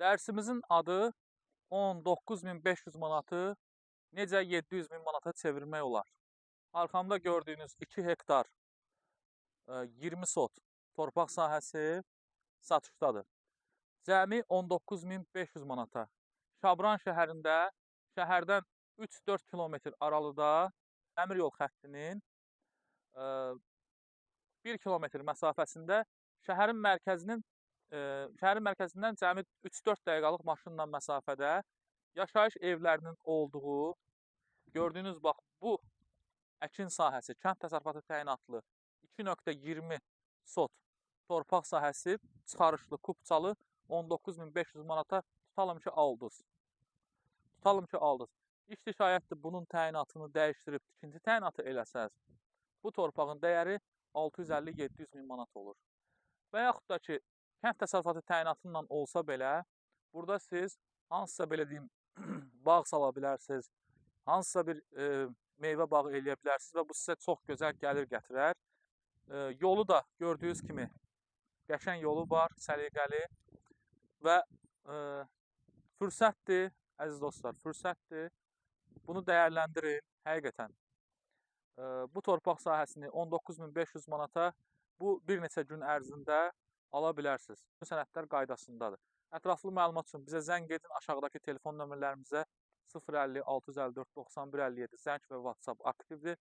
Dərsimizin adı 19.500 manatı necə 700.000 manata çevirmək olar? Arxamda gördüyünüz 2 hektar 20 sot torpaq sahəsi satışdadır. Cəmi 19.500 manata. Şabran şəhərdən 3-4 kilometr aralıda dəmir yol xəttinin 1 kilometr məsafəsində şəhərin mərkəzindən cəmi 3-4 dəqiqəlıq maşınla məsafədə yaşayış evlərinin olduğu, gördüyünüz bax bu əkin sahəsi, kənd təsərrüfatı təyinatlı 2.20 sot torpaq sahəsi çıxarışlı, kupçalı 19.500 manata tutalım ki aldınız. İşti şayətdir bunun təyinatını dəyişdirib ikinci təyinatı eləsəz, bu torpağın dəyəri 650-700 min manat olur. Və yaxud da ki, kənd təsərrüfatı təyinatı olsa belə, burada siz hansısa belə deyim, bağ sala bilərsiniz, hansısa bir meyvə bağı eləyə bilərsiniz və bu sizə çox gözəl gəlir gətirər. Yolu da gördüyünüz kimi qəşəng yolu var, səliqəli və fürsətdir, əziz dostlar, fürsətdir. Bunu dəyərləndirin, həqiqətən. Bu torpaq sahəsini 19.500 manata bu bir neçə gün ərzində ala bilərsiniz. Bu sənədlər qaydasındadır. Ətraflı məlumat üçün bizə zəng edin, aşağıdakı telefon nömrələrimizə 050 654 9157 zəng və WhatsApp aktivdir.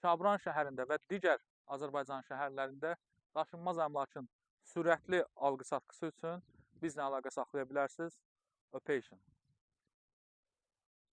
Şabran şəhərində və digər Azərbaycan şəhərlərində daşınmaz əmlakın sürətli alqı-satqısı üçün bizlə əlaqə saxlaya bilərsiniz. Öpeyşin.